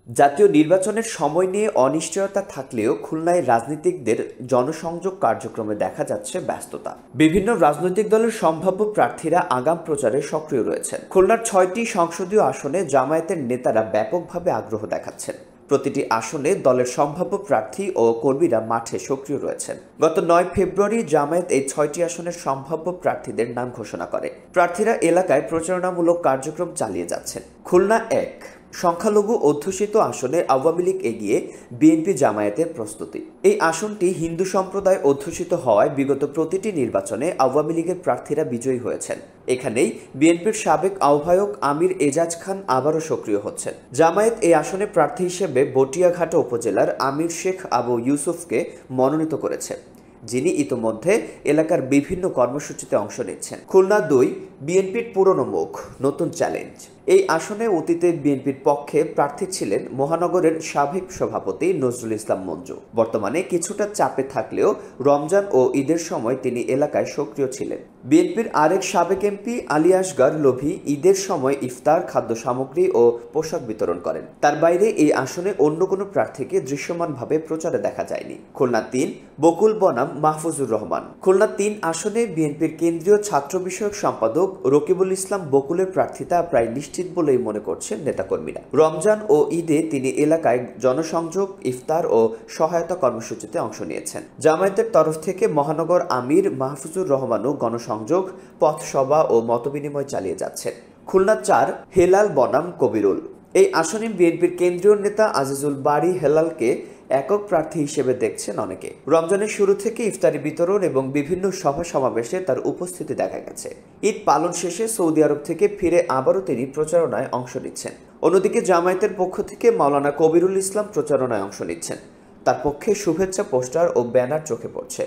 জাতীয় নির্বাচনের সময় নিয়ে অনিশ্চয়তা থাকলেও খুলনায় রাজনীতিকদের জনসংযোগ কার্যক্রমে দেখা যাচ্ছে ব্যস্ততা। বিভিন্ন রাজনৈতিক দলের সম্ভাব্য প্রার্থীরা আগাম প্রচারে সক্রিয় রয়েছেন। খুলনার ৬টি সংসদীয় আসনে জামায়াতের নেতারা ব্যাপকভাবে আগ্রহ দেখাচ্ছেন। প্রতিটি আসনে দলের সম্ভাব্য প্রার্থী ও কর্মীরা মাঠে সক্রিয় রয়েছেন। গত ৯ ফেব্রুয়ারি জামায়াত এই ৬টি আসনের সম্ভাব্য প্রার্থীদের নাম ঘোষণা করে। প্রার্থীরা এলাকায় প্রচারণামূলক কার্যক্রম চালিয়ে যাচ্ছেন। খুলনা ১ সংখ্যালঘু অধ্যুষিত আসনে আওয়ামী লীগ এগিয়ে, বিএনপি জামায়াতের প্রস্তুতি। এই আসনটি হিন্দু সম্প্রদায় অধ্যুষিত হওয়ায় বিগত প্রতিটি নির্বাচনে আওয়ামী লীগের প্রার্থীরা বিজয়ী হয়েছেন। এখানেই বিএনপির সাবেক আহ্বায়ক আমির এজাজ খান আবারও সক্রিয় হচ্ছেন। জামায়াত এই আসনে প্রার্থী হিসেবে বটিয়াঘাটা উপজেলার আমির শেখ আবু ইউসুফকে মনোনীত করেছে, যিনি ইতোমধ্যে এলাকার বিভিন্ন কর্মসূচিতে অংশ নিচ্ছেন। খুলনা ২ বিএনপির পুরনো মুখ, নতুন চ্যালেঞ্জ। এই আসনে অতীতে বিএনপির পক্ষে প্রার্থী ছিলেন মহানগরের সাবেক সভাপতি নজরুল ইসলাম মঞ্জু। বর্তমানে কিছুটা চাপে থাকলেও রমজান ও ঈদের সময় তিনি এলাকায় সক্রিয় ছিলেন। বিএনপির আরেক সাবেক এমপি আলী আসগর লোভী ঈদের সময় ইফতার, খাদ্য সামগ্রী ও পোশাক বিতরণ করেন। তার বাইরে এই আসনে অন্য কোনো প্রার্থীকে দৃশ্যমানভাবে প্রচারে দেখা যায়নি। খুলনা ৩ বকুল বনাম মাহফুজুর রহমান। খুলনা ৩ আসনে বিএনপির কেন্দ্রীয় ছাত্র বিষয়ক সম্পাদক রকিবুল ইসলাম বকুলের প্রার্থিতা প্রায় নিশ্চিত বলেই মনে করছেন নেতাকর্মীরা। রমজান ও ঈদে তিনি এলাকায় জনসংযোগ, ইফতার ও সহায়তা কর্মসূচিতে অংশ নিয়েছেন। জামায়াতের তরফ থেকে মহানগর আমির মাহফুজুর রহমানও গণসংযোগ, পথসভা ও মতবিনিময় চালিয়ে যাচ্ছেন। খুলনা ৪ হেলাল বনাম কবিরুল। এই আসনে বিএনপির কেন্দ্রীয় নেতা আজিজুল বারী হেলালকে একক প্রার্থী হিসেবে দেখছেন অনেকে। রমজানের শুরু থেকে ইফতারি বিতরণ এবং বিভিন্ন সভা সমাবেশে তার উপস্থিতি দেখা গেছে। ঈদ পালন শেষে সৌদি আরব থেকে ফিরে আবারও তিনি প্রচারণায় অংশ নিচ্ছেন। অন্যদিকে জামায়াতের পক্ষ থেকে মাওলানা কবিরুল ইসলাম প্রচারণায় অংশ নিচ্ছেন। তার পক্ষে শুভেচ্ছা পোস্টার ও ব্যানার চোখে পড়ছে।